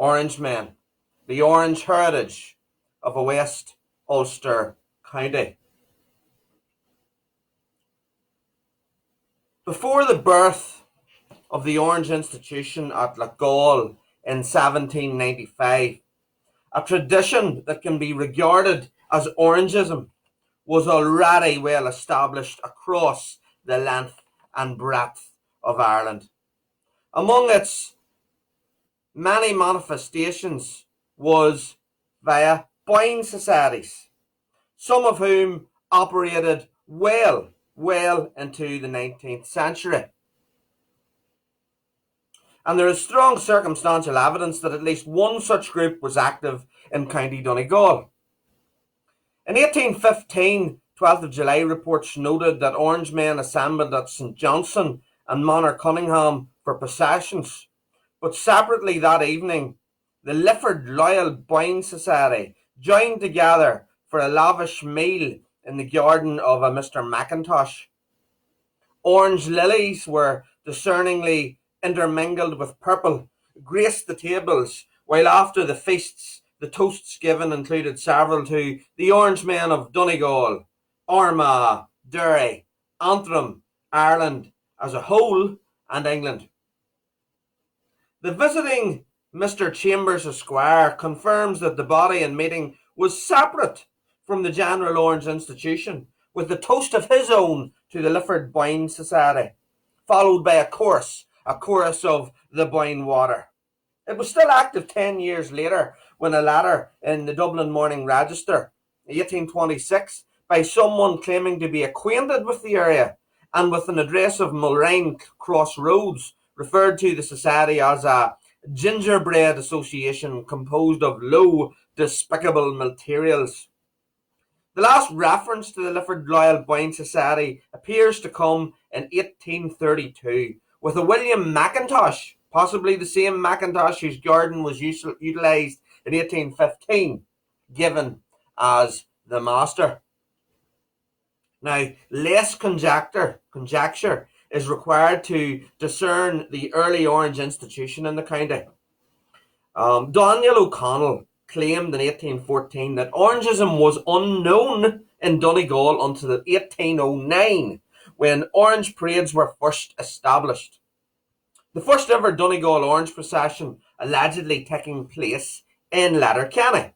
Orangemen, the Orange heritage of a West Ulster county. Before the birth of the Orange Institution at Donegal in 1795, a tradition that can be regarded as Orangeism was already well established across the length and breadth of Ireland. Among its many manifestations was via BOYNE societies, some of whom operated well into the 19th century. And there is strong circumstantial evidence that at least one such group was active in County Donegal. In 1815, 12th of July reports noted that Orangemen assembled at St Johnstone and Manor Cunningham for processions, but separately that evening, the Lifford Loyal BOYNE Society joined together for a lavish meal in the garden of a Mr. Mackintosh. Orange lilies were discerningly intermingled with purple, graced the tables, while after the feasts, the toasts given included several to the Orangemen of Donegal, Armagh, Derry, Antrim, Ireland as a whole, and England. The visiting Mr. Chambers Esquire confirms that the body in meeting was separate from the general Orange Institution, with the toast of his own to the Lifford BOYNE Society, followed by a chorus of the BOYNE water. It was still active 10 years later when a letter in the Dublin Morning Register, 1826, by someone claiming to be acquainted with the area and with an address of Mulrain Crossroads, referred to the society as a gingerbread association composed of low, despicable materials. The last reference to the Lifford Loyal BOYNE Society appears to come in 1832, with a William Mackintosh, possibly the same Mackintosh whose garden was utilised in 1815, given as the master. Now, less conjecture is required to discern the early Orange Institution in the county. Daniel O'Connell claimed in 1814 that Orangeism was unknown in Donegal until 1809, when Orange parades were first established. The first ever Donegal Orange procession allegedly taking place in Letterkenny.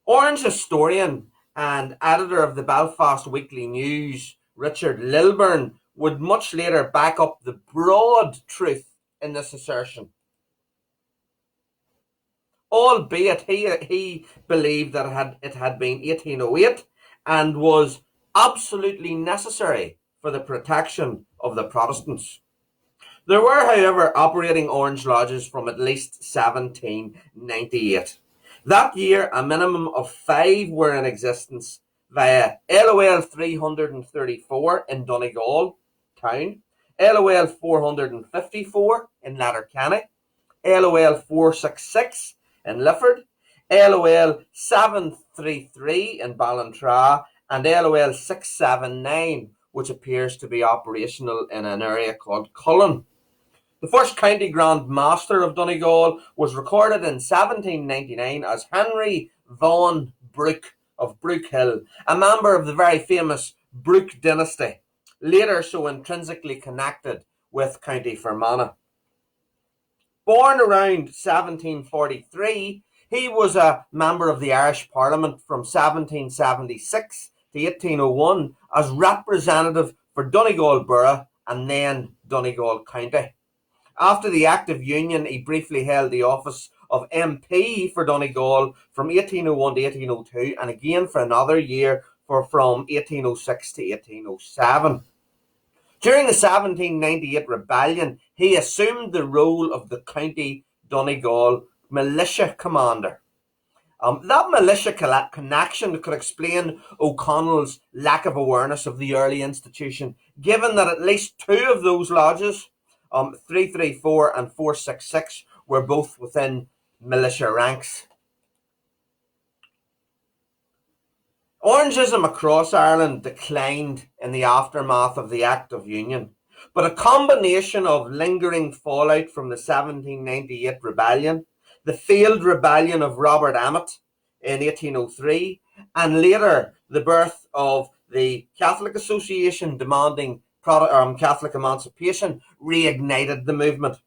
Orange historian and editor of the Belfast Weekly News, Richard Lilburn, would much later back up the broad truth in this assertion. Albeit he believed that it had been 1808 and was absolutely necessary for the protection of the Protestants. There were, however, operating Orange lodges from at least 1798. That year, a minimum of 5 were in existence via LOL 334 in Donegal town, LOL 454 in Letterkenny, LOL 466 in Lifford, LOL 733 in Ballantrae, and LOL 679, which appears to be operational in an area called Cullen. The first County Grand Master of Donegal was recorded in 1799 as Henry Vaughan Brooke of Brookhill, a member of the very famous Brooke dynasty, later so intrinsically connected with County Fermanagh. Born around 1743, he was a member of the Irish Parliament from 1776 to 1801 as representative for Donegal Borough and then Donegal County. After the Act of Union, he briefly held the office of MP for Donegal from 1801 to 1802 and again for another year from 1806 to 1807. During the 1798 rebellion, he assumed the role of the County Donegal militia commander. That militia connection could explain O'Connell's lack of awareness of the early institution, given that at least 2 of those lodges, 334 and 466, were both within militia ranks. Orangeism across Ireland declined in the aftermath of the Act of Union, but a combination of lingering fallout from the 1798 rebellion, the failed rebellion of Robert Emmet in 1803, and later the birth of the Catholic Association demanding Catholic emancipation reignited the movement.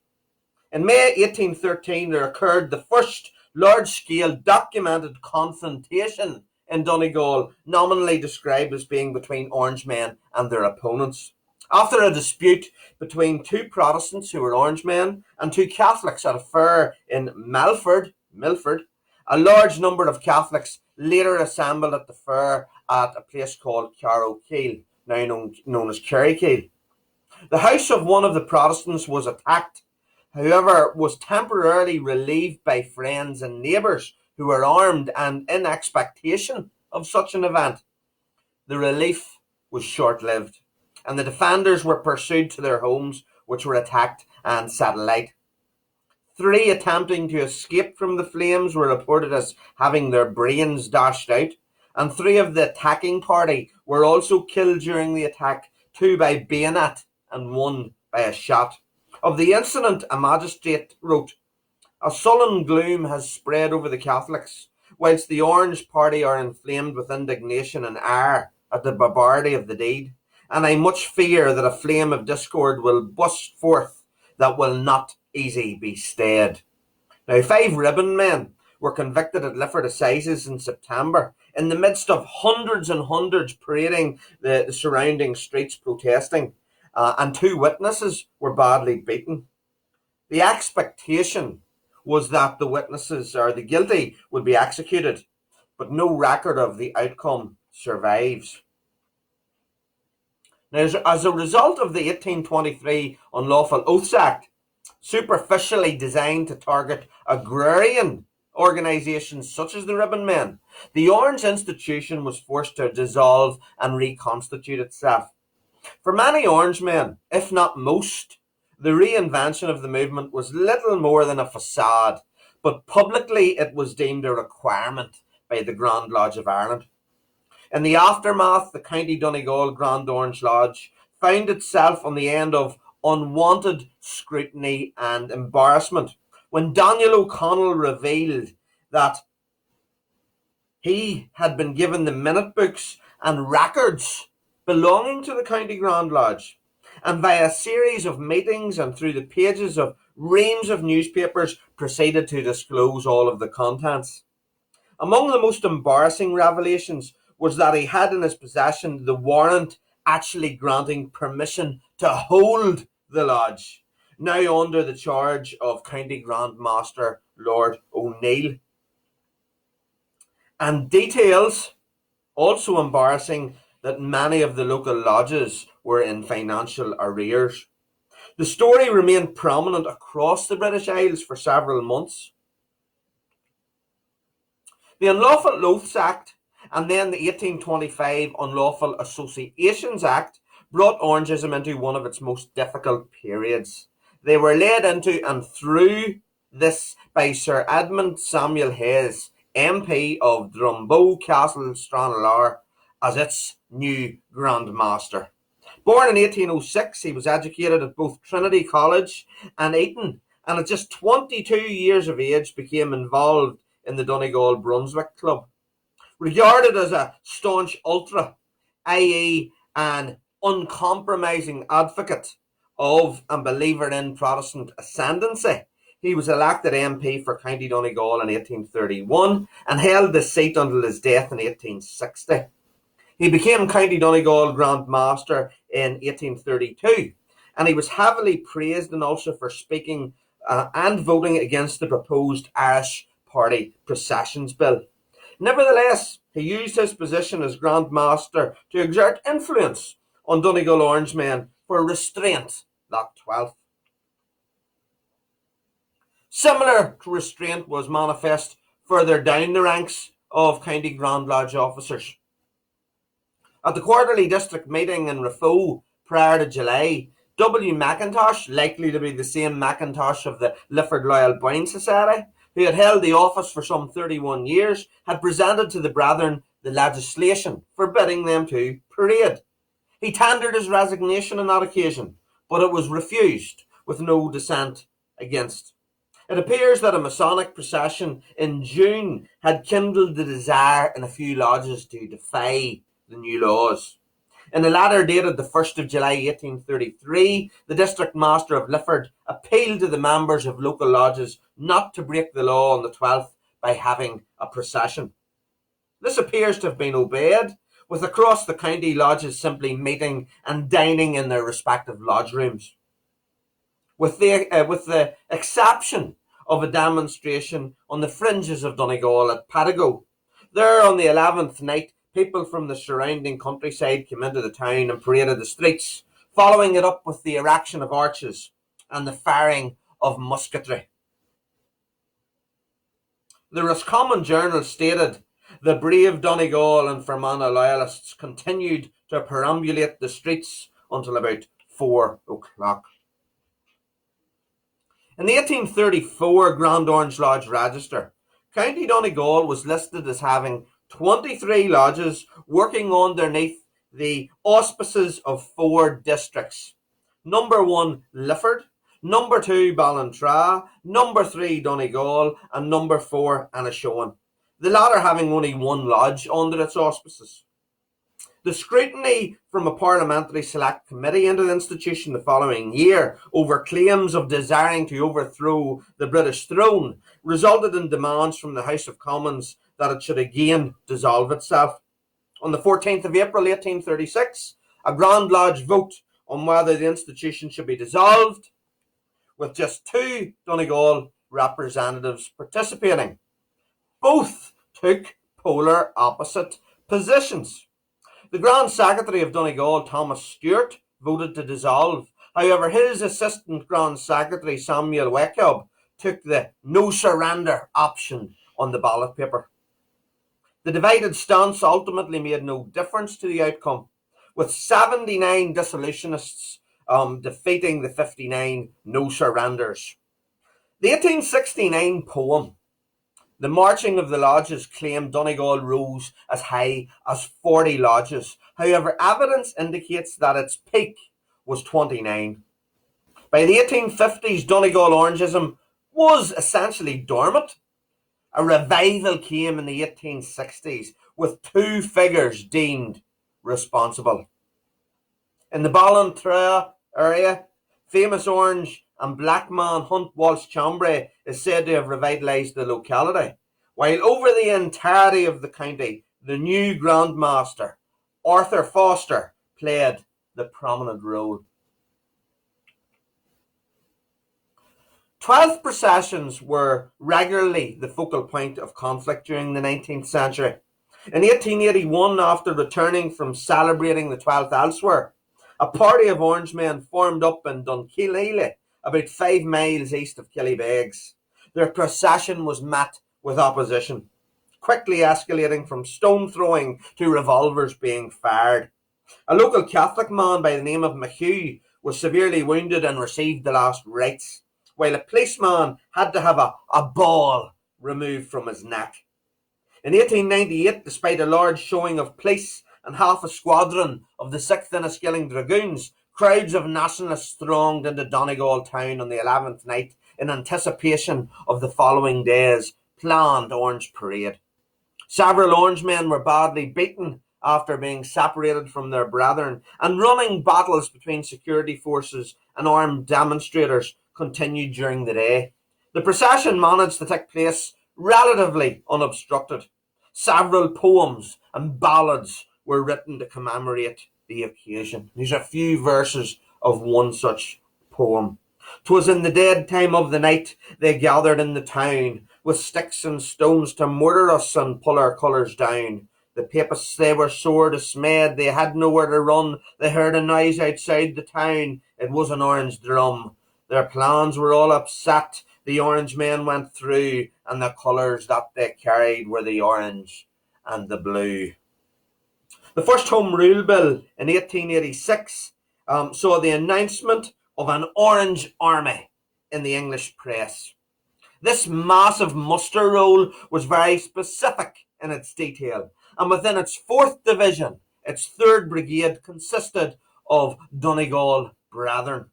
In May 1813, there occurred the first large-scale documented confrontation in Donegal, nominally described as being between Orangemen and their opponents. After a dispute between two Protestants who were Orangemen and two Catholics at a fair in Milford, a large number of Catholics later assembled at the fair at a place called CARROWKEEL, now known as CARROWKEEL. The house of one of the Protestants was attacked, however, was temporarily relieved by friends and neighbours who were armed and in expectation of such an event. The relief was short-lived, and the defenders were pursued to their homes, which were attacked and set alight. 3 attempting to escape from the flames were reported as having their brains dashed out, and 3 of the attacking party were also killed during the attack, 2 by bayonet and 1 by a shot. Of the incident, a magistrate wrote, "A sullen gloom has spread over the Catholics, whilst the Orange party are inflamed with indignation and ire at the barbarity of the deed, and I much fear that a flame of discord will burst forth that will not easy be stayed." Now, 5 ribbon men were convicted at Lifford Assizes in September, in the midst of hundreds and hundreds parading the surrounding streets protesting, and 2 witnesses were badly beaten. The expectation was that the witnesses or the guilty would be executed, but no record of the outcome survives. Now, as a result of the 1823 Unlawful Oaths Act, superficially designed to target agrarian organisations such as the Ribbon Men, the Orange institution was forced to dissolve and reconstitute itself. For many Orangemen, if not most, the reinvention of the movement was little more than a facade, but publicly it was deemed a requirement by the Grand Lodge of Ireland. In the aftermath, the County Donegal Grand Orange Lodge found itself on the end of unwanted scrutiny and embarrassment when Daniel O'Connell revealed that he had been given the minute books and records belonging to the County Grand Lodge, and via a series of meetings and through the pages of reams of newspapers proceeded to disclose all of the contents. Among the most embarrassing revelations was that he had in his possession the warrant actually granting permission to hold the lodge, now under the charge of County Grand Master Lord O'Neill. And details, also embarrassing, that many of the local lodges were in financial arrears. The story remained prominent across the British Isles for several months. The Unlawful Oaths Act and then the 1825 Unlawful Associations Act brought Orangeism into one of its most difficult periods. They were led into and through this by Sir Edmund Samuel Hayes, MP of Drumbo Castle Stranraer, as its new Grand Master. Born in 1806, he was educated at both Trinity College and Eton, and at just 22 years of age became involved in the Donegal Brunswick Club. Regarded as a staunch ultra, i.e. an uncompromising advocate of and believer in Protestant ascendancy, he was elected MP for County Donegal in 1831 and held the seat until his death in 1860. He became County Donegal Grand Master in 1832, and he was heavily praised in Ulster for speaking and voting against the proposed Irish Party Processions Bill. Nevertheless, he used his position as Grand Master to exert influence on Donegal Orangemen for restraint that 12th. Similar restraint was manifest further down the ranks of County Grand Lodge officers. At the quarterly district meeting in Raphoe prior to July, W. McIntosh, likely to be the same McIntosh of the Lifford Loyal BOYNE Society, who had held the office for some 31 years, had presented to the brethren the legislation forbidding them to parade. He tendered his resignation on that occasion, but it was refused with no dissent against. It appears that a Masonic procession in June had kindled the desire in a few lodges to defy the new laws. In a letter dated the 1st of July 1833, the District Master of Lifford appealed to the members of local lodges not to break the law on the 12th by having a procession. This appears to have been obeyed, with across the county lodges simply meeting and dining in their respective lodge rooms. With the exception of a demonstration on the fringes of Donegal at Patago. There on the 11th night, people from the surrounding countryside came into the town and paraded the streets, following it up with the erection of arches and the firing of musketry. The Roscommon Journal stated, the brave Donegal and Fermanagh loyalists continued to perambulate the streets until about 4 o'clock. In the 1834 Grand Orange Lodge Register, County Donegal was listed as having 23 lodges working underneath the auspices of 4 districts. Number 1, Lifford, number 2, Ballantrae, number 3, Donegal, and number 4, Anishowen, the latter having only 1 lodge under its auspices. The scrutiny from a parliamentary select committee into the institution the following year over claims of desiring to overthrow the British throne resulted in demands from the House of Commons that it should again dissolve itself. On the 14th of April 1836, a Grand Lodge vote on whether the institution should be dissolved, with just 2 Donegal representatives participating. Both took polar opposite positions. The Grand Secretary of Donegal, Thomas Stewart, voted to dissolve. However, his Assistant Grand Secretary, Samuel Wakehob, took the no surrender option on the ballot paper. The divided stance ultimately made no difference to the outcome, with 79 dissolutionists defeating the 59 no surrenders. The 1869 poem, The Marching of the Lodges, claimed Donegal rose as high as 40 lodges. However, evidence indicates that its peak was 29. By the 1850s, Donegal Orangeism was essentially dormant. A revival came in the 1860s, with 2 figures deemed responsible. In the Ballantrae area, famous orange and black man Hunt Walsh Chambray is said to have revitalised the locality, while over the entirety of the county, the new Grand Master, Arthur Foster, played the prominent role. 12th processions were regularly the focal point of conflict during the 19th century. In 1881, after returning from celebrating the 12th elsewhere, a party of Orangemen formed up in Donegal, about 5 miles east of Killybegs. Their procession was met with opposition, quickly escalating from stone throwing to revolvers being fired. A local Catholic man by the name of McHugh was severely wounded and received the last rites, while a policeman had to have a ball removed from his neck. In 1898, despite a large showing of police and half a squadron of the 6th Enniskilling Dragoons, crowds of nationalists thronged into Donegal town on the 11th night in anticipation of the following day's planned Orange Parade. Several Orangemen were badly beaten after being separated from their brethren, and running battles between security forces and armed demonstrators continued during the day. The procession managed to take place relatively unobstructed. Several poems and ballads were written to commemorate the occasion. These are a few verses of one such poem. "'Twas in the dead time of the night they gathered in the town, with sticks and stones to murder us and pull our colours down. The papists, they were sore dismayed, they had nowhere to run. They heard a noise outside the town, it was an orange drum. Their plans were all upset, the orange men went through, and the colours that they carried were the orange and the blue." The first Home Rule Bill in 1886 saw the announcement of an Orange Army in the English press. This massive muster roll was very specific in its detail, and within its 4th Division, its 3rd Brigade consisted of Donegal Brethren.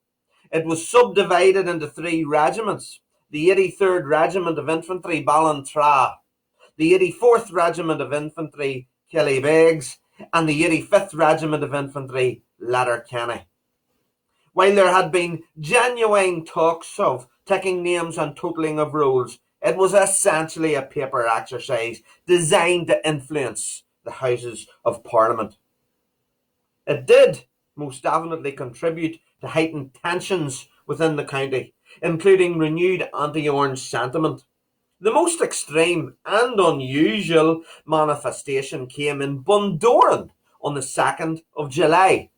It was subdivided into 3 regiments: the 83rd Regiment of Infantry, Ballantrae, the 84th Regiment of Infantry, Killybegs, and the 85th Regiment of Infantry, Letterkenny. While there had been genuine talks of taking names and totalling of rolls, it was essentially a paper exercise designed to influence the Houses of Parliament. It did most definitely contribute to heightened tensions within the county, including renewed anti-Orange sentiment. The most extreme and unusual manifestation came in Bundoran on the 2nd of July.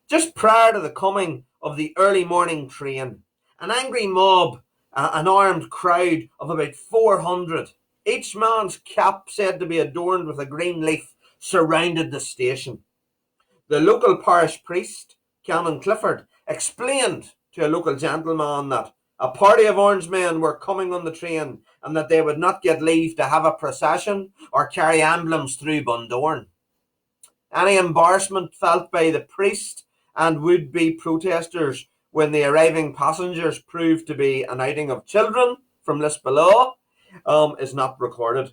Just prior to the coming of the early morning train, an angry mob, an armed crowd of about 400, each man's cap said to be adorned with a green leaf, surrounded the station. The local parish priest, Canon Clifford, explained to a local gentleman that a party of Orange men were coming on the train and that they would not get leave to have a procession or carry emblems through Bundoran. Any embarrassment felt by the priest and would-be protesters when the arriving passengers proved to be an outing of children from Lisbon is not recorded.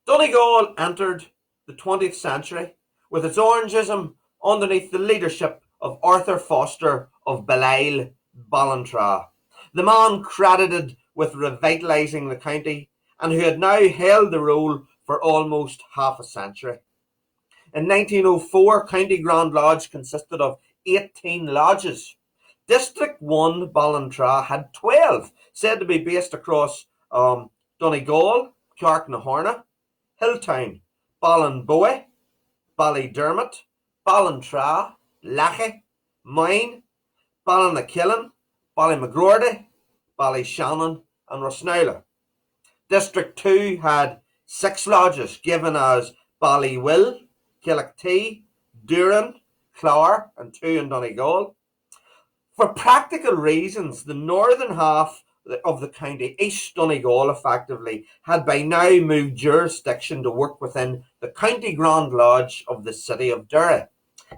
Donegal entered the 20th century with its Orangeism underneath the leadership of Arthur Foster of Belial, Ballantrae, the man credited with revitalising the county and who had now held the role for almost half a century. In 1904, County Grand Lodge consisted of 18 lodges. District 1, Ballantrae, had 12, said to be based across Donegal, Carricknahorna, Hilltown, Ballinboy, Ballydermot, Ballantrae, Lecky, Moyne, Ballinakillen, Ballymacgrordy, Ballyshannon and Rosnowla. District 2 had 6 lodges given as Ballywill, Killictee, Duran, Clogher and 2 in Donegal. For practical reasons, the northern half of the county, East Donegal effectively, had by now moved jurisdiction to work within the County Grand Lodge of the city of Derry.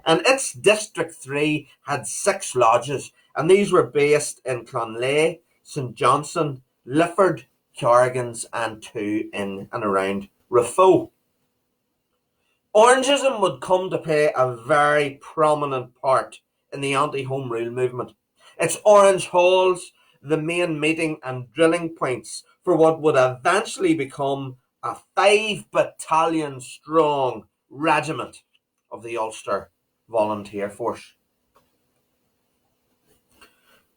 And its District 3 had 6 lodges, and these were based in Clonlea, St Johnstone, Lifford, Carrigans and 2 in and around Raphoe. Orangeism would come to play a very prominent part in the anti-Home Rule movement. Its Orange Halls, the main meeting and drilling points for what would eventually become a 5-battalion strong regiment of the Ulster Volunteer Force.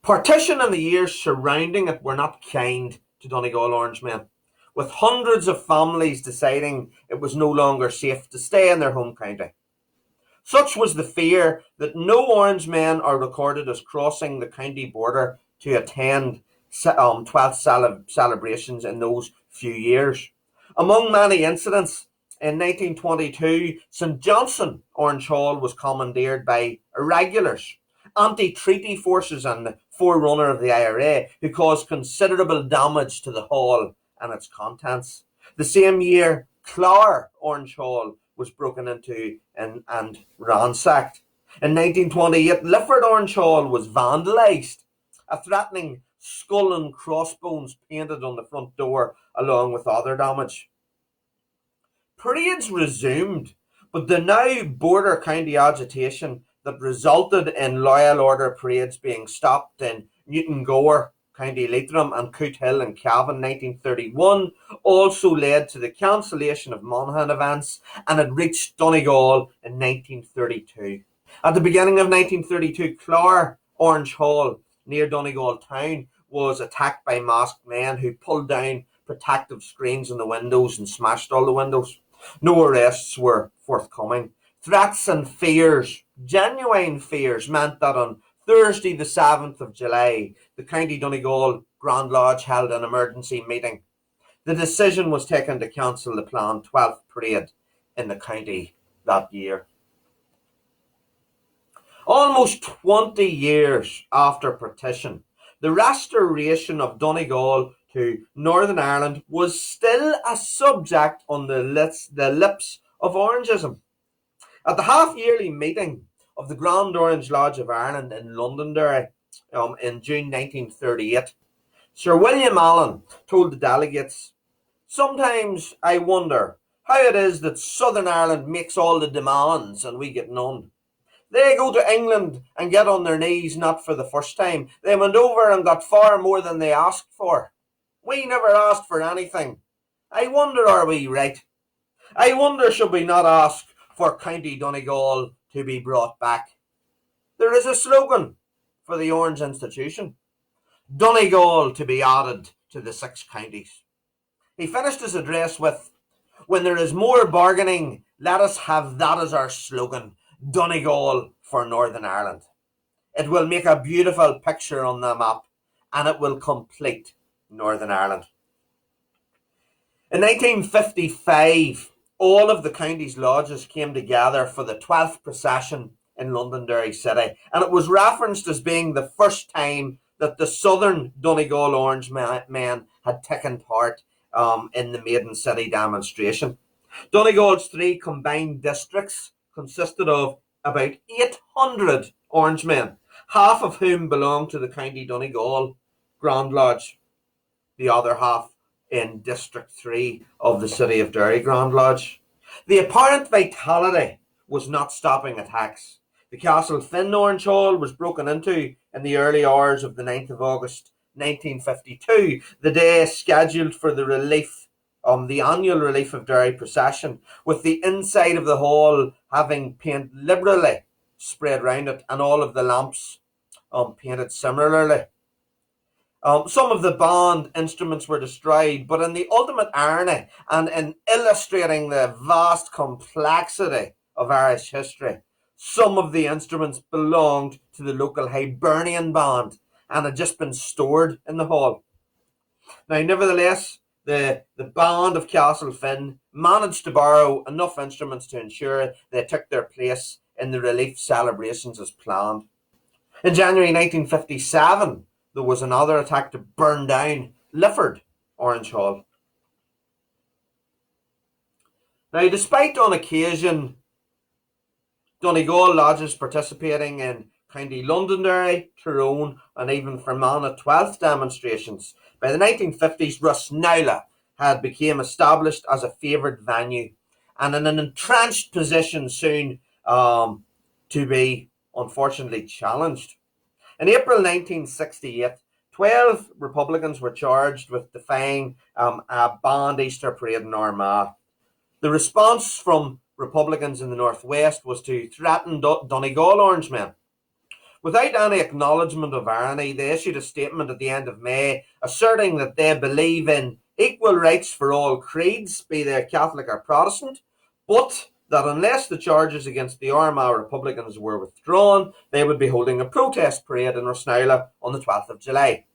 Partition and the years surrounding it were not kind to Donegal Orangemen, with hundreds of families deciding it was no longer safe to stay in their home county. Such was the fear that no Orangemen are recorded as crossing the county border to attend 12th celebrations in those few years. Among many incidents, in 1922, St Johnstone Orange Hall was commandeered by irregulars, anti-treaty forces and the forerunner of the IRA, who caused considerable damage to the hall and its contents. The same year, Clogher Orange Hall was broken into and ransacked. In 1928, Lifford Orange Hall was vandalised, a threatening skull and crossbones painted on the front door along with other damage. Parades resumed, but the now border county agitation that resulted in loyal order parades being stopped in Newton Gore, County Leitrim and Cootehill in Cavan 1931 also led to the cancellation of Monaghan events, and it reached Donegal in 1932. At the beginning of 1932, Clogher Orange Hall near Donegal town was attacked by masked men who pulled down protective screens in the windows and smashed all the windows. No arrests were forthcoming. Threats and fears, genuine fears, meant that on Thursday the 7th of July, the County Donegal Grand Lodge held an emergency meeting. The decision was taken to cancel the planned 12th parade in the county that year. Almost 20 years after partition, the restoration of Donegal to Northern Ireland was still a subject on the lips of Orangeism. At the half-yearly meeting of the Grand Orange Lodge of Ireland in Londonderry in June 1938, Sir William Allen told the delegates, "Sometimes I wonder how it is that Southern Ireland makes all the demands and we get none. They go to England and get on their knees not for the first time. They went over and got far more than they asked for. We never asked for anything. I wonder, are we right? I wonder, should we not ask for County Donegal to be brought back? There is a slogan for the Orange institution: Donegal to be added to the 6 counties." He finished his address with, "When there is more bargaining, let us have that as our slogan, Donegal for Northern Ireland. It will make a beautiful picture on the map, and it will complete Northern Ireland." In 1955, all of the county's lodges came together for the 12th procession in Londonderry City, and it was referenced as being the first time that the Southern Donegal Orange men had taken part in the Maiden City demonstration. Donegal's 3 combined districts consisted of about 800 Orangemen, half of whom belonged to the County Donegal Grand Lodge, the other half in District 3 of the City of Derry Grand Lodge. The apparent vitality was not stopping attacks. The Castle Finn Orange Hall was broken into in the early hours of the 9th of August 1952, the day scheduled for the annual Relief of Derry procession, with the inside of the hall having paint liberally spread round it and all of the lamps painted similarly. Some of the band instruments were destroyed, but in the ultimate irony and in illustrating the vast complexity of Irish history, some of the instruments belonged to the local Hibernian band and had just been stored in the hall. Now, nevertheless, the band of Castle Finn managed to borrow enough instruments to ensure they took their place in the relief celebrations as planned. In January 1957, there was another attack to burn down Lifford Orange Hall. Now, despite on occasion Donegal lodges participating in County Londonderry, Tyrone and even Fermanagh 12th demonstrations, by the 1950s Rossnowla had become established as a favoured venue and in an entrenched position soon to be unfortunately challenged. In April 1968, 12 Republicans were charged with defying a banned Easter parade in Armagh. The response from Republicans in the Northwest was to threaten Donegal Orangemen. Without any acknowledgement of irony, they issued a statement at the end of May asserting that they believe in equal rights for all creeds, be they Catholic or Protestant, but that unless the charges against the Armagh Republicans were withdrawn, they would be holding a protest parade in Rossnowla on the 12th of July.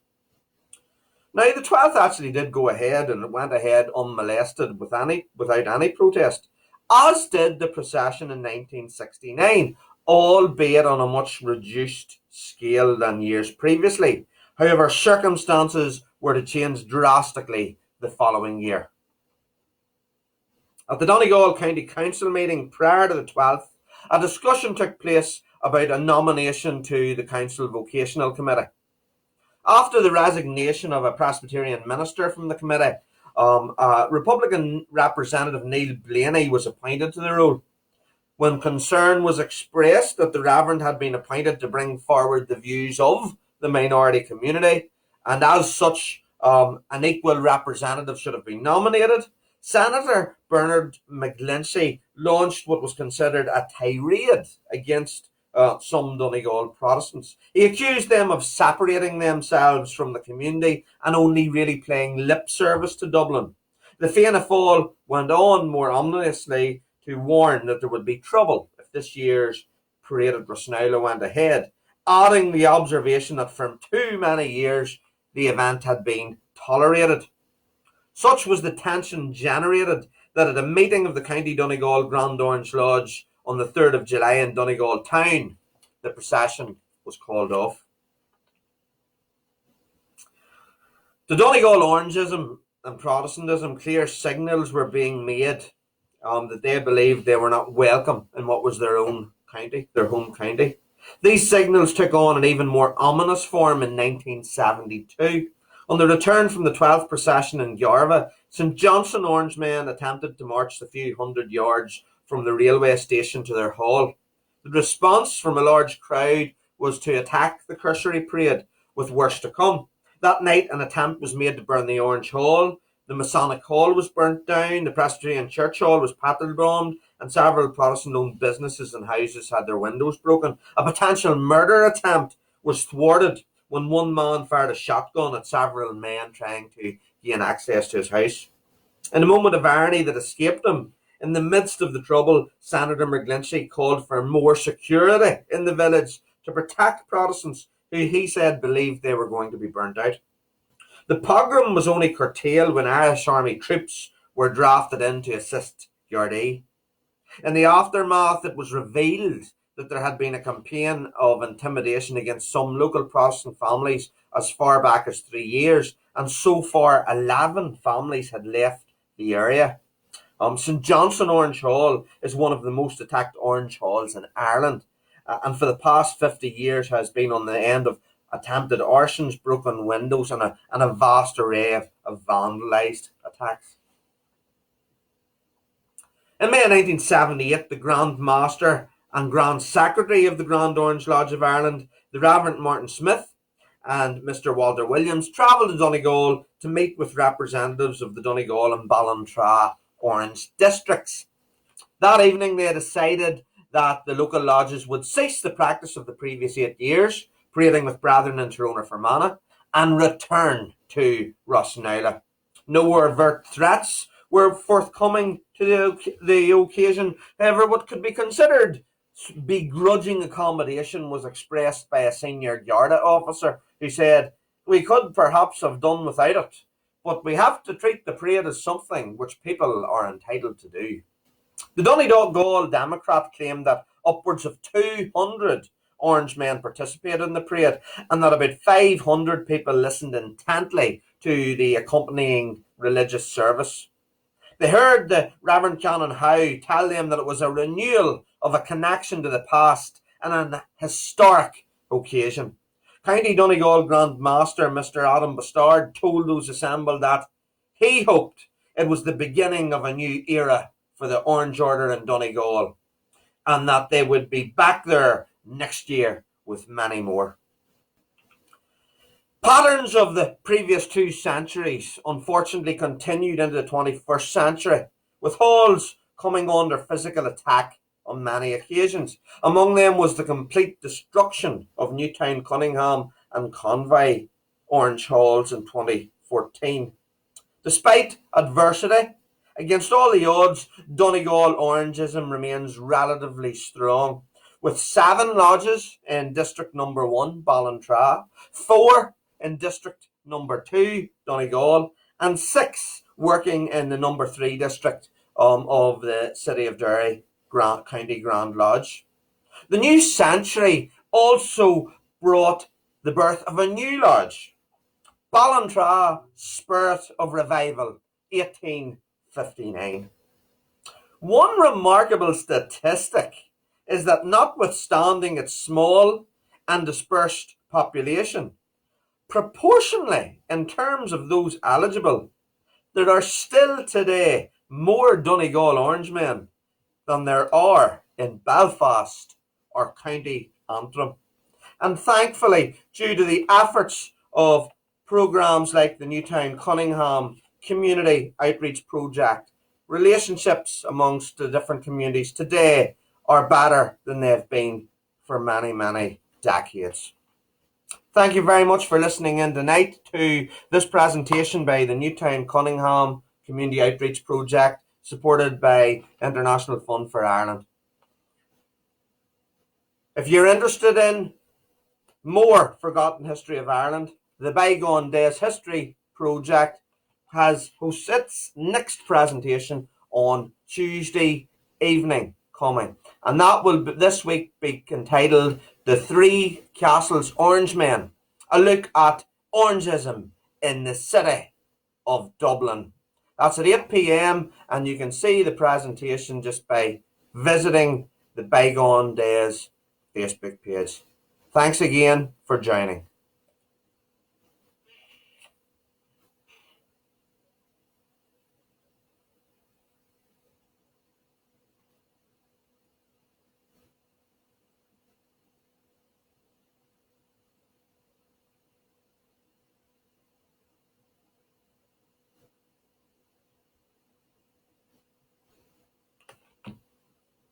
Now, the 12th actually did go ahead, and it went ahead unmolested without any protest, as did the procession in 1969, albeit on a much reduced scale than years previously. However, circumstances were to change drastically the following year. At the Donegal County Council meeting prior to the 12th, a discussion took place about a nomination to the Council Vocational Committee. After the resignation of a Presbyterian minister from the committee, Republican Representative Neil Blaney was appointed to the role. When concern was expressed that the Reverend had been appointed to bring forward the views of the minority community, and as such an equal representative should have been nominated, Senator Bernard McGlinchey launched what was considered a tirade against some Donegal Protestants. He accused them of separating themselves from the community and only really playing lip service to Dublin. The Fianna Fáil went on more ominously to warn that there would be trouble if this year's parade at Rossnowla went ahead, adding the observation that for too many years the event had been tolerated. Such was the tension generated that at a meeting of the County Donegal Grand Orange Lodge on the 3rd of July in Donegal town, the procession was called off. To Donegal Orangeism and Protestantism, clear signals were being made that they believed they were not welcome in what was their own county, their home county. These signals took on an even more ominous form in 1972. On the return from the 12th procession in Garva, St Johnstone Orangemen attempted to march the few hundred yards from the railway station to their hall. The response from a large crowd was to attack the cursory parade, with worse to come. That night an attempt was made to burn the Orange Hall. The Masonic Hall was burnt down, the Presbyterian Church Hall was paddle-bombed, and several Protestant-owned businesses and houses had their windows broken. A potential murder attempt was thwarted when one man fired a shotgun at several men trying to gain access to his house. In a moment of irony that escaped him, in the midst of the trouble, Senator McGlinchey called for more security in the village to protect Protestants who he said believed they were going to be burnt out. The pogrom was only curtailed when Irish Army troops were drafted in to assist Gardaí. In the aftermath, it was revealed that there had been a campaign of intimidation against some local Protestant families as far back as 3 years, and so far 11 families had left the area. St Johnstone Orange Hall is one of the most attacked Orange Halls in Ireland, and for the past 50 years has been on the end of attempted arsons, broken windows, and a vast array of vandalised attacks. In May 1978, the Grand Master and Grand Secretary of the Grand Orange Lodge of Ireland, the Reverend Martin Smith, and Mr. Walter Williams travelled to Donegal to meet with representatives of the Donegal and Ballintra Orange districts. That evening they decided that the local lodges would cease the practice of the previous 8 years, parading with brethren in Tyrone Fermanagh, and return to Rossnaula. No overt threats were forthcoming to the occasion. However, what could be considered begrudging accommodation was expressed by a senior Garda officer who said, "We could perhaps have done without it, but we have to treat the parade as something which people are entitled to do." The Donegal Democrat claimed that upwards of 200 Orangemen participated in the parade and that about 500 people listened intently to the accompanying religious service. They heard the Reverend Canon Howe tell them that it was a renewal of a connection to the past and an historic occasion. County Donegal Grand Master Mr. Adam Bastard told those assembled that he hoped it was the beginning of a new era for the Orange Order in Donegal, and that they would be back there next year with many more. Patterns of the previous 2 centuries unfortunately continued into the 21st century, with halls coming under physical attack on many occasions. Among them was the complete destruction of Newtown, Cunningham and Convoy Orange Halls in 2014. Despite adversity, against all the odds, Donegal Orangeism remains relatively strong, with 7 lodges in District Number 1, Ballintra, 4 in District Number 2, Donegal, and 6 working in the Number 3 District of the City of Derry County Grand Lodge. The new century also brought the birth of a new lodge, Ballintra Spirit of Revival, 1859. One remarkable statistic is that notwithstanding its small and dispersed population, proportionally in terms of those eligible, there are still today more Donegal Orangemen than there are in Belfast or County Antrim. And thankfully, due to the efforts of programmes like the Newtown Cunningham Community Outreach Project, relationships amongst the different communities today are better than they've been for many, many decades. Thank you very much for listening in tonight to this presentation by the Newtown Cunningham Community Outreach Project, supported by International Fund for Ireland. If you're interested in more forgotten history of Ireland, the Bygone Days History Project hosts its next presentation on Tuesday evening coming, and that will this week be entitled "The Three Castles Orangemen: A Look at Orangeism in the City of Dublin." That's at 8 p.m, and you can see the presentation just by visiting the Bygone Days Facebook page. Thanks again for joining.